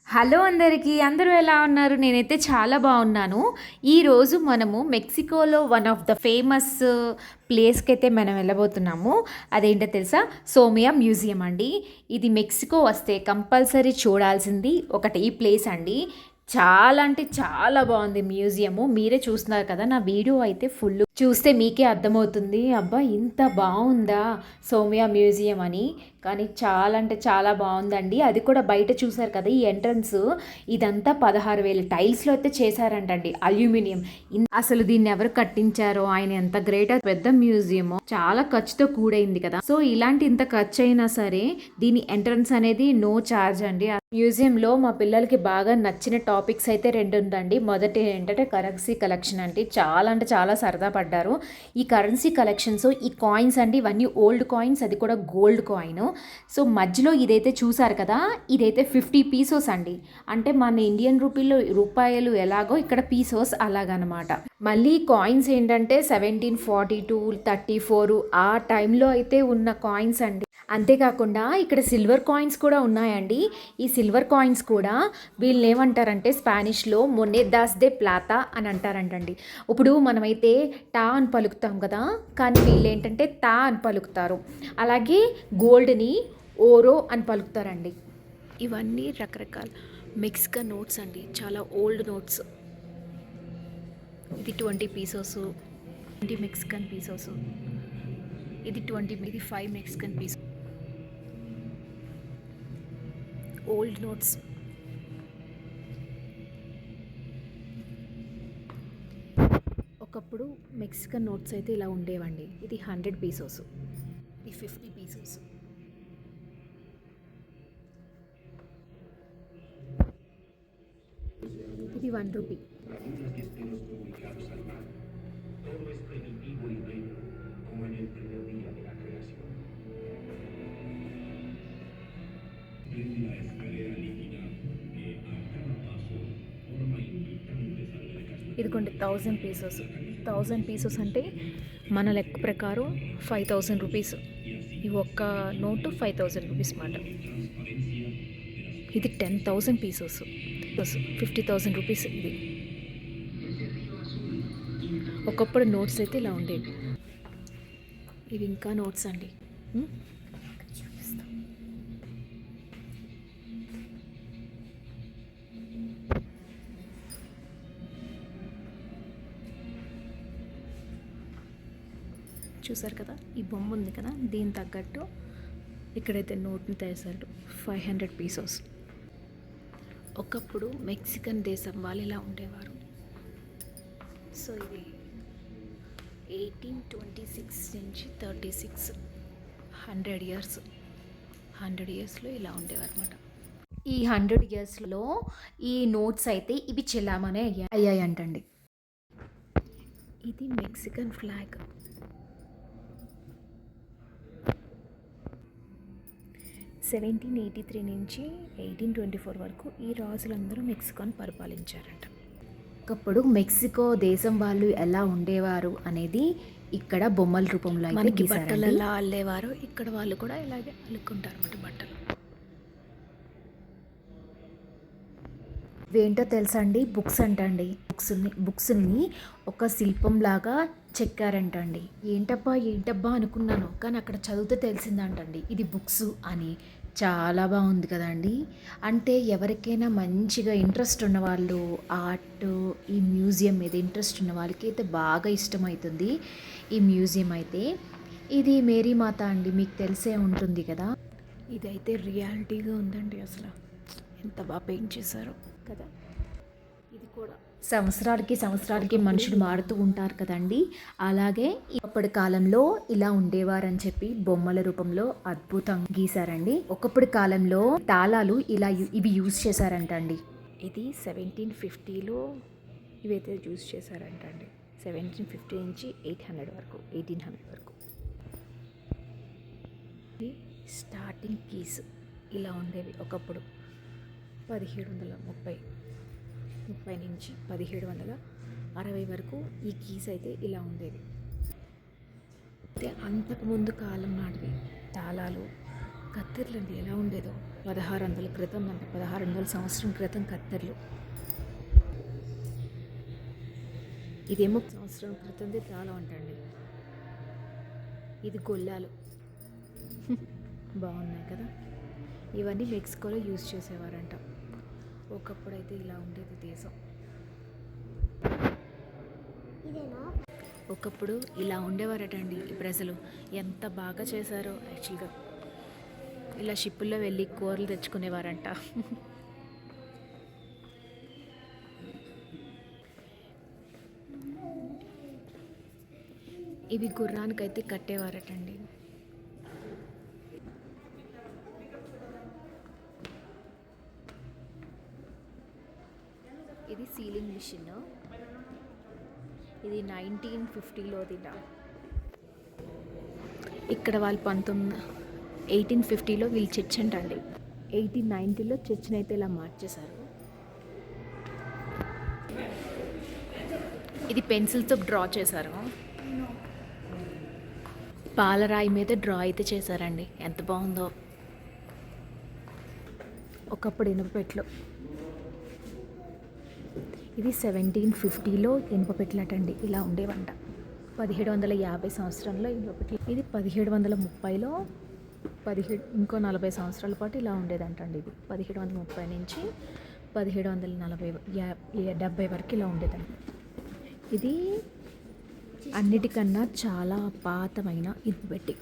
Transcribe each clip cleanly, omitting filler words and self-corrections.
Hello అందరికీ, అందరూ ఎలా ఉన్నారు? నేనైతే చాలా బాగున్నాను. ఈరోజు మనము మెక్సికోలో వన్ ఆఫ్ ద ఫేమస్ ప్లేస్కి అయితే మనం వెళ్ళబోతున్నాము. అదేంటో తెలుసా? సోమియా మ్యూజియం అండి. ఇది మెక్సికో వస్తే కంపల్సరీ చూడాల్సింది ఒకటి ఈ ప్లేస్ అండి. చాలా అంటే చాలా బాగుంది మ్యూజియము. మీరే చూస్తున్నారు కదా, నా వీడియో అయితే ఫుల్ చూస్తే మీకే అర్థమవుతుంది. అబ్బా ఇంత బాగుందా సోమియా మ్యూజియం అని. కానీ చాలా అంటే చాలా బాగుందండి. అది కూడా బయట చూసారు కదా, ఈ ఎంట్రన్స్ ఇదంతా 16,000 టైల్స్లో అయితే చేశారంటండి, అల్యూమినియం. అసలు దీన్ని ఎవరు కట్టించారో, ఆయన ఎంత గ్రేట్. పెద్ద మ్యూజియం, చాలా ఖర్చుతో కూడైంది కదా. సో ఇలాంటి ఇంత ఖర్చు అయినా సరే దీని ఎంట్రన్స్ అనేది నో ఛార్జ్ అండి. మ్యూజియంలో మా పిల్లలకి బాగా నచ్చిన టాపిక్స్ అయితే రెండు ఉందండి. మొదటి ఏంటంటే కరెన్సీ కలెక్షన్ అంటే చాలా సరదా పడ్డారు. ఈ కరెన్సీ కలెక్షన్స్, ఈ కాయిన్స్ అండి, ఇవన్నీ ఓల్డ్ కాయిన్స్, అది కూడా గోల్డ్ కాయిన్. సో మధ్యలో ఇదైతే చూసారు కదా, ఇదైతే 50 పీసోస్ అండి. అంటే మన ఇండియన్ రూపాయలు ఎలాగో ఇక్కడ పీసోస్ అలాగనమాట. మళ్ళీ కాయిన్స్ ఏంటంటే 1742, 34 ఆ టైంలో అయితే ఉన్న కాయిన్స్ అండి. అంతేకాకుండా ఇక్కడ సిల్వర్ కాయిన్స్ కూడా ఉన్నాయండి. ఈ సిల్వర్ కాయిన్స్ కూడా వీళ్ళు ఏమంటారంటే స్పానిష్లో మొనేదాస్ దే ప్లాతా అని అంటారంటండి. ఇప్పుడు మనమైతే టా అని పలుకుతాం కదా, కానీ వీళ్ళు ఏంటంటే తా అని పలుకుతారు. అలాగే గోల్డ్ని ఓరో అని పలుకుతారండి. ఇవన్నీ రకరకాల మెక్సికన్ నోట్స్ అండి, చాలా ఓల్డ్ నోట్స్. ఇది 20 పీసెస్, 20 మెక్సికన్ పీసెస్. ఇది 5 మెక్సికన్ పీస్. Old notes. ఒకప్పుడు మెక్సికన్ నోట్స్ అయితే ఇలా ఉండేవండి. ఇది 100 పీసెస్, ఇది 50 పీసెస్. ఇది 1 రూపీ. ఇదిగోండి 1000 పీసెస్. 1000 పీసెస్ అంటే మన లెక్క ప్రకారం 5000 రూపీస్. ఈ ఒక్క నోటు 5000 రూపీస్ మాట. ఇది 10,000 పీసెస్, 50,000 రూపీస్. ఇది ఒకప్పుడు నోట్స్ అయితే ఇలా ఉండేవి. ఇవి ఇంకా నోట్స్ అండి. చూసారు కదా, ఈ బొమ్మ ఉంది కదా, దీని తగ్గట్టు ఇక్కడైతే నోట్ని తయారు 500 పీసెస్. ఒకప్పుడు మెక్సికన్ దేశం వాళ్ళు ఇలా ఉండేవారు. సో ఇది 1826 నుంచి 36, 100 ఇయర్స్. 100 ఇయర్స్లో ఇలా ఉండేవారు అనమాట. ఈ 100 ఇయర్స్లో ఈ నోట్స్ అయితే ఇవి చెల్లామనే అయ్యాయంటండి. ఇది మెక్సికన్ ఫ్లాగ్. 1783 నుంచి 1824 వరకు ఈ రాజులందరూ మెక్సికోని పరిపాలించారంట. ఒకప్పుడు మెక్సికో దేశం వాళ్ళు ఎలా ఉండేవారు అనేది ఇక్కడ బొమ్మల రూపంలో మనకి బట్టలు ఎలా అల్లేవారు, ఇక్కడ వాళ్ళు కూడా ఇలాగే అల్లుకుంటారు అన్నమాట బట్టలు. ఇవేంటో తెలుసా అండి? బుక్స్ అంటండి. బుక్స్ని ఒక శిల్పంలాగా చెక్కారంటండి. ఏంటబ్బా అనుకున్నాను, కానీ అక్కడ చదివితే తెలిసిందంటండి ఇది బుక్స్ అని. చాలా బాగుంది కదండి. అంటే ఎవరికైనా మంచిగా ఇంట్రెస్ట్ ఉన్నవాళ్ళు, ఆర్ట్, ఈ మ్యూజియం మీద ఇంట్రెస్ట్ ఉన్న వాళ్ళకి అయితే బాగా ఇష్టమవుతుంది ఈ మ్యూజియం అయితే. ఇది మేరీ మాత అండి, మీకు తెలిసే ఉంటుంది కదా. ఇదైతే రియాలిటీగా ఉందండి. అసలు ఎంత బాగా పెయింట్ చేశారో కదా. ఇది కూడా సంవత్సరాలకి మనుషులు మారుతూ ఉంటారు కదండి. అలాగే ఇప్పటి కాలంలో ఇలా ఉండేవారని చెప్పి బొమ్మల రూపంలో అద్భుతంగా గీశారండి. ఒకప్పటి కాలంలో తాళాలు ఇలా ఇవి యూజ్ చేశారంటండి. ఇది 1750లో ఇవైతే యూజ్ చేశారంటండి. 1750 నుంచి 1800 వరకు. స్టార్టింగ్ కీస్ ఇలా ఉండేవి ఒకప్పుడు. 1730 నుంచి 1760 వరకు ఈ కీస్ అయితే ఇలా ఉండేవి. అయితే అంతకుముందు కాలం నాటివి తాళాలు, కత్తిర్లండి ఎలా ఉండేదో 1600 క్రితం అంట, 1600 సంవత్సరం క్రితం కత్తెరలు. ఇదేమో సంవత్సరం క్రితంది తాళం అంటండి. ఇది గొల్లాలు. బాగున్నాయి కదా. ఇవన్నీ మెక్సికోలో యూజ్ చేసేవారంట. ఒకప్పుడైతే ఇలా ఉండేది దేశం. ఒకప్పుడు ఇలా ఉండేవారటండి ఈ ప్రజలు. ఎంత బాగా చేశారో యాక్చువల్గా. ఇలా షిప్పుల్లో వెళ్ళి కూరలు తెచ్చుకునేవారంట. ఇవి గుర్రానికైతే కట్టేవారటండి. ఇది సీలింగ్ మిషన్. ఇది 1950లోదిట. ఇక్కడ వాళ్ళు 1850లో వీళ్ళు చర్చ్ అంటండి. 1890లో చర్చ్ని అయితే ఇలా మార్చేశారు. ఇది పెన్సిల్తో డ్రా చేశారు. పాలరాయి మీద డ్రా అయితే చేశారండి. ఎంత బాగుందో. ఒకప్పుడు ఇనుప పెట్లు. ఇది 1750లో ఇనుప పెట్లటండి. ఇలా ఉండేవంట. 1750 సంవత్సరంలో ఇనుప పెట్లు. ఇది 1730లో ఇంకో 40 సంవత్సరాల పాటు ఇలా ఉండేదంటండి. ఇది 1730 నుంచి 1770 వరకు ఇలా ఉండేదండి. ఇది అన్నిటికన్నా చాలా పాతమైన ఇనుప పెట్టి.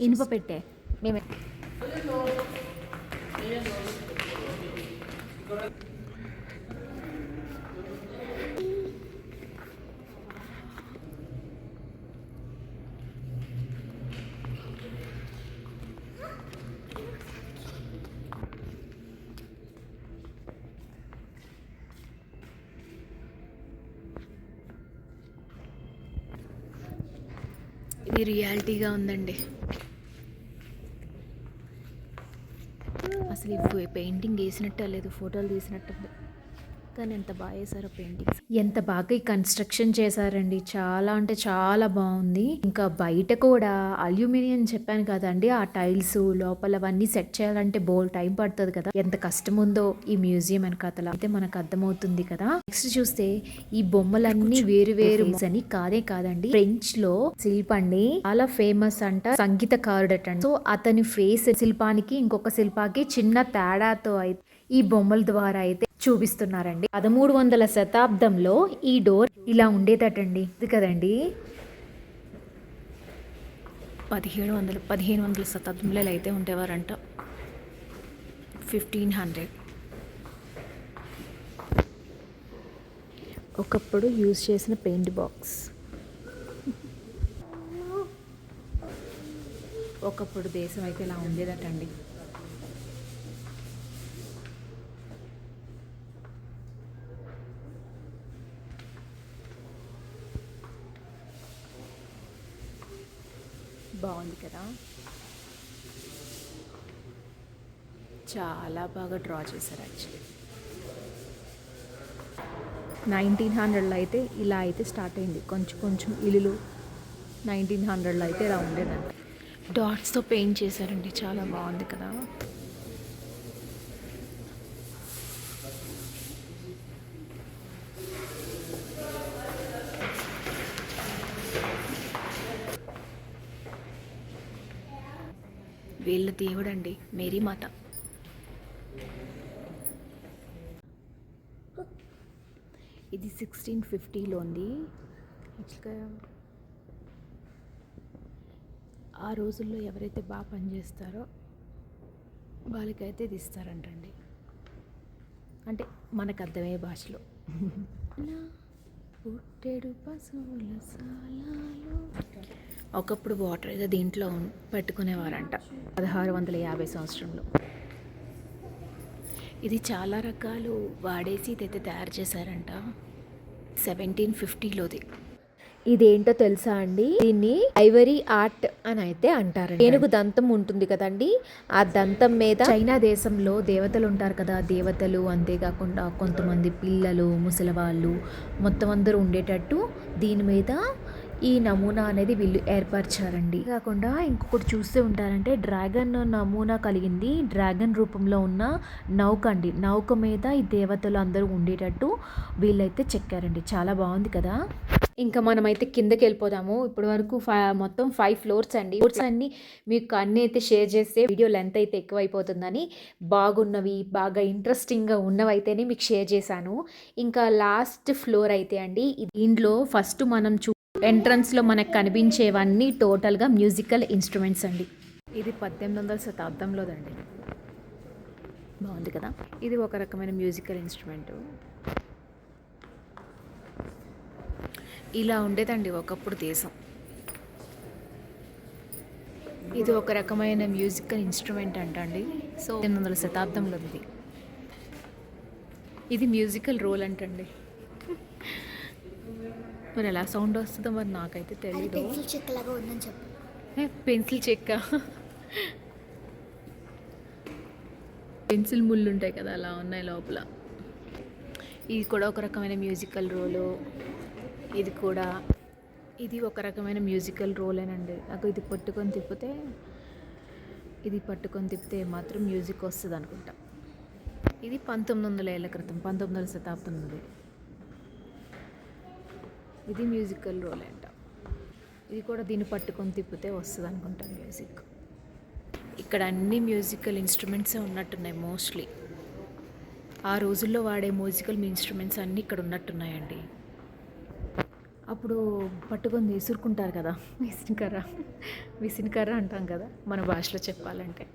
ఇనుప పెట్టే మేమే. ఇది రియాలిటీగా ఉందండి. అసలు ఇవి పెయింటింగ్ వేసినట్టే లేదు, ఫోటోలు తీసినట్టు. కానీ ఎంత బాగా వేసారో పెయింటింగ్స్. ఎంత బాగా ఈ కన్స్ట్రక్షన్ చేశారండి. చాలా అంటే చాలా బాగుంది. ఇంకా బయట కూడా అల్యూమినియం చెప్పాను కదండి, ఆ టైల్స్ లోపల అవన్నీ సెట్ చేయాలంటే బోల్ టైం పడుతుంది కదా. ఎంత కష్టం ఉందో ఈ మ్యూజియం అని కథలు అయితే మనకు అర్థమవుతుంది కదా. నెక్స్ట్ చూస్తే ఈ బొమ్మలన్నీ వేరు వేరు అని కాదండి. ఫ్రెంచ్ లో శిల్పండి చాలా ఫేమస్ అంట, సంగీతకారుడటండి. సో అతని ఫేస్ శిల్పానికి ఇంకొక శిల్పానికి చిన్న తేడాతో అయితే ఈ బొమ్మల ద్వారా అయితే చూపిస్తున్నారండి. 1300 శతాబ్దంలో ఈ డోర్ ఇలా ఉండేదటండి. ఇది కదండి 1500 శతాబ్దంలో ఇలా అయితే ఉండేవారంట. 1500 ఒకప్పుడు యూజ్ చేసిన పెయింట్ బాక్స్. ఒకప్పుడు దేశం అయితే ఇలా ఉండేదటండి. బాగుంది కదా. చాలా బాగా డ్రా చేశారు యాక్చువల్లీ. 1900లో అయితే ఇలా అయితే స్టార్ట్ అయింది. కొంచెం ఇల్లు 1900లో అయితే ఇలా ఉండేదండి. డాట్స్తో పెయింట్ చేశారండి. చాలా బాగుంది కదా. వీళ్ళ దేవుడండి మేరీ మాత. ఇది 1650లో ఉంది. యాక్చువల్గా ఆ రోజుల్లో ఎవరైతే బాగా పనిచేస్తారో వాళ్ళకైతే ఇది ఇస్తారంటండి. అంటే మనకు అర్థమయ్యే భాషలో. పుట్టెడు పశువుల సాలాలు. ఒకప్పుడు వాటర్ అయితే దీంట్లో పెట్టుకునేవారంట 1650 సంవత్సరంలో. ఇది చాలా రకాలు వాడేసి ఇదైతే తయారు చేశారంట. 1750లోది. ఇదేంటో తెలుసా అండి, దీన్ని ఐవరీ ఆర్ట్ అని అయితే అంటారు. ఏనుగు దంతం ఉంటుంది కదండి, ఆ దంతం మీద చైనా దేశంలో దేవతలు ఉంటారు కదా, దేవతలు అంతేకాకుండా కొంతమంది పిల్లలు ముసలివాళ్ళు మొత్తం అందరూ ఉండేటట్టు దీని మీద ఈ నమూనా అనేది వీళ్ళు ఏర్పరిచారండి. కాకుండా ఇంకొకటి చూస్తూ ఉంటారంటే డ్రాగన్ నమూనా కలిగింది. డ్రాగన్ రూపంలో ఉన్న నౌక అండి. నౌక మీద ఈ దేవతలు అందరూ ఉండేటట్టు వీళ్ళైతే చెక్కారండి. చాలా బాగుంది కదా. ఇంకా మనమైతే కిందకి వెళ్ళిపోదాము. ఇప్పటి వరకు మొత్తం 5 ఫ్లోర్స్ అండి. ఫ్లోర్స్ అన్ని మీకు అన్నీ అయితే షేర్ చేస్తే వీడియో లెంత్ అయితే ఎక్కువైపోతుందని బాగున్నవి బాగా ఇంట్రెస్టింగ్గా ఉన్నవైతేనే మీకు షేర్ చేశాను. ఇంకా లాస్ట్ ఫ్లోర్ అయితే అండి దీంట్లో ఫస్ట్ మనం ఎంట్రన్స్లో మనకు కనిపించేవన్నీ టోటల్గా మ్యూజికల్ ఇన్స్ట్రుమెంట్స్ అండి. ఇది 1800వ శతాబ్దంలోదండి. బాగుంది కదా. ఇది ఒక రకమైన మ్యూజికల్ ఇన్స్ట్రుమెంటు. ఇలా ఉండేదండి ఒకప్పుడు దేశం. ఇది ఒక రకమైన మ్యూజికల్ ఇన్స్ట్రుమెంట్ అంటండి. సో 1800వ శతాబ్దంలో ఇది మ్యూజికల్ రోల్ అంటండి. మరి ఎలా సౌండ్ వస్తుందో మరి నాకైతే తెలియదు. పెన్సిల్ చెక్క, పెన్సిల్ ముళ్ళు ఉంటాయి కదా, అలా ఉన్నాయి లోపల. ఇది కూడా ఒక రకమైన మ్యూజికల్ రోలు. ఇది ఒక రకమైన మ్యూజికల్ రోలేనండి. నాకు ఇది పట్టుకొని తిప్పితే మాత్రం మ్యూజిక్ వస్తుంది అనుకుంటా. ఇది 1900 ఏళ్ల క్రితం, 19వ శతాబ్దం ఉంది. ఇది మ్యూజికల్ రోల్ అంట. ఇది కూడా దీన్ని పట్టుకొని తిప్పితే వస్తుంది అనుకుంటా మ్యూజిక్. ఇక్కడ అన్ని మ్యూజికల్ ఇన్స్ట్రుమెంట్సే ఉన్నట్టున్నాయి మోస్ట్లీ. ఆ రోజుల్లో వాడే మ్యూజికల్ ఇన్స్ట్రుమెంట్స్ అన్నీ ఇక్కడ ఉన్నట్టున్నాయండి. అప్పుడు పట్టుకొని విసురుకుంటారు కదా, విసినకర్ర అంటాం కదా మన భాషలో చెప్పాలంటే.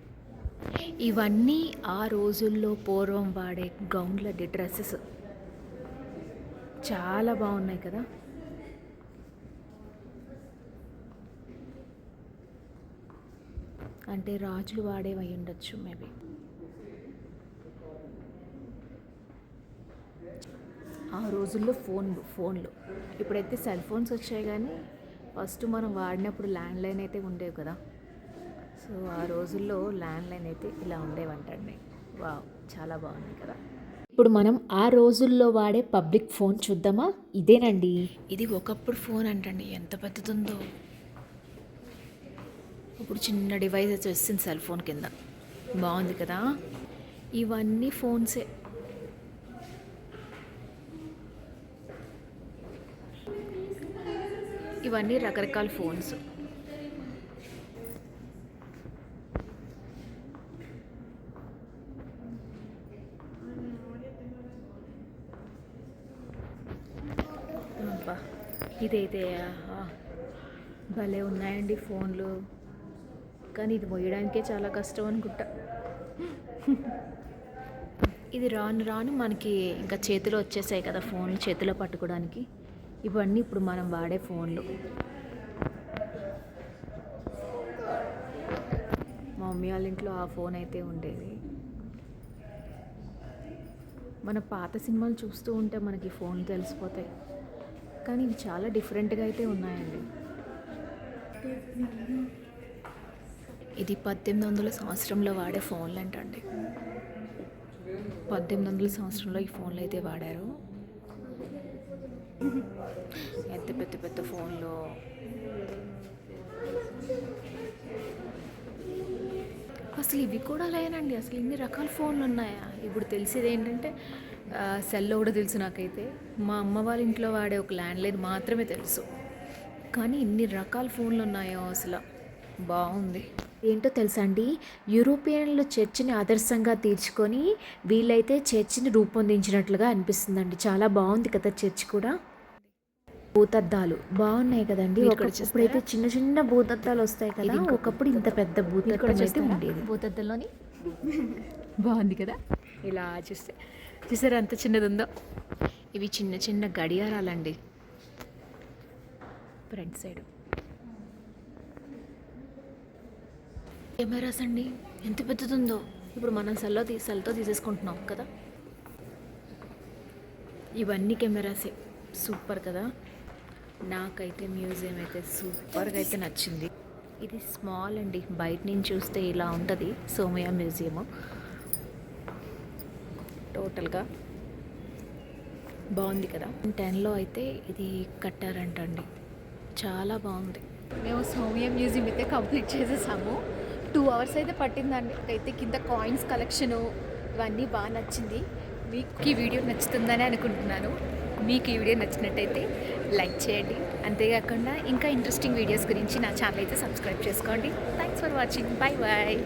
ఇవన్నీ ఆ రోజుల్లో పూర్వం వాడే గౌన్ల డ్రెస్సెస్. చాలా బాగున్నాయి కదా. అంటే రాజులు వాడేవి ఉండొచ్చు మేబీ. ఆ రోజుల్లో ఫోన్లు ఇప్పుడైతే సెల్ ఫోన్స్ వచ్చాయి, కానీ ఫస్ట్ మనం వాడినప్పుడు ల్యాండ్లైన్ అయితే ఉండేవి కదా. సో ఆ రోజుల్లో ల్యాండ్లైన్ అయితే ఇలా ఉండేవంటండి. వావ్, చాలా బాగుంది కదా. ఇప్పుడు మనం ఆ రోజుల్లో వాడే పబ్లిక్ ఫోన్ చూద్దామా. ఇదేనండి, ఇది ఒకప్పుడు ఫోన్ అంటండి. ఎంత పెద్దదుందో. ఇప్పుడు చిన్న డివైస్ అయితే వస్తుంది సెల్ ఫోన్ కింద. బాగుంది కదా. ఇవన్నీ ఫోన్సే. ఇవన్నీ రకరకాల ఫోన్స్. ఇదైతే భలే ఉన్నాయండి ఫోన్లు. కానీ ఇది మోయడానికే చాలా కష్టం అనుకుంటా. ఇది రాను మనకి ఇంకా చేతిలో వచ్చేసాయి కదా ఫోన్లు, చేతిలో పట్టుకోవడానికి. ఇవన్నీ ఇప్పుడు మనం వాడే ఫోన్లు. మా మమ్మీ వాళ్ళ ఇంట్లో ఆ ఫోన్ అయితే ఉండేది. మన పాత సినిమాలు చూస్తూ ఉంటే మనకి ఫోన్లు తెలిసిపోతాయి, కానీ ఇవి చాలా డిఫరెంట్గా అయితే ఉన్నాయండి. ఇది 1800 సంవత్సరంలో వాడే ఫోన్లు అంటండి. 1800 సంవత్సరంలో ఈ ఫోన్లు అయితే వాడారు. ఎంత పెద్ద ఫోన్లు. అసలు ఇవి కూడా లేనండి. అసలు ఇన్ని రకాల ఫోన్లు ఉన్నాయా. ఇప్పుడు తెలిసేది ఏంటంటే సెల్ కూడా తెలుసు నాకైతే. మా అమ్మ వాళ్ళ ఇంట్లో వాడే ఒక ల్యాండ్లైన్ మాత్రమే తెలుసు, కానీ ఇన్ని రకాల ఫోన్లు ఉన్నాయో అసలు. బాగుంది. ఏంటో తెలుసా అండి, యూరోపియన్లు చర్చిని ఆదర్శంగా తీర్చుకొని వీళ్ళైతే చర్చిని రూపొందించినట్లుగా అనిపిస్తుందండి. చాలా బాగుంది కదా చర్చ్ కూడా. భూతద్దాలు బాగున్నాయి కదండి. ఇప్పుడైతే చిన్న భూతద్దాలు వస్తాయి కదా. ఒకప్పుడు ఇంత పెద్ద భూతద్దం అయితే ఉండేది. భూతద్దంలోని బాగుంది కదా. ఇలా చూసారా అంత చిన్నది ఉందో. ఇవి చిన్న గడియారాలండి. ఫ్రంట్ సైడ్ కెమెరాస్ అండి. ఎంత పెద్దదుందో. ఇప్పుడు మనం సెల్తో తీసేసుకుంటున్నాం కదా. ఇవన్నీ కెమెరాసే. సూపర్ కదా. నాకైతే మ్యూజియం అయితే సూపర్గా అయితే నచ్చింది. ఇది స్మాల్ అండి. బయట నుంచి చూస్తే ఇలా ఉంటుంది సోమయ్య మ్యూజియము. టోటల్గా బాగుంది కదా. 10లో అయితే ఇది కట్టారంటండి. చాలా బాగుంది. మేము సౌమ్య మ్యూజియం అయితే కంప్లీట్ చేసేసాము. 2 అవర్స్ అయితే పట్టిందండి. అయితే కింద కాయిన్స్ కలెక్షను ఇవన్నీ బాగా నచ్చింది. మీకు ఈ వీడియో నచ్చుతుందని అనుకుంటున్నాను. మీకు ఈ వీడియో నచ్చినట్టయితే లైక్ చేయండి. అంతేకాకుండా ఇంకా ఇంట్రెస్టింగ్ వీడియోస్ గురించి నా ఛానల్ అయితే సబ్స్క్రైబ్ చేసుకోండి. Thanks for watching. Bye bye.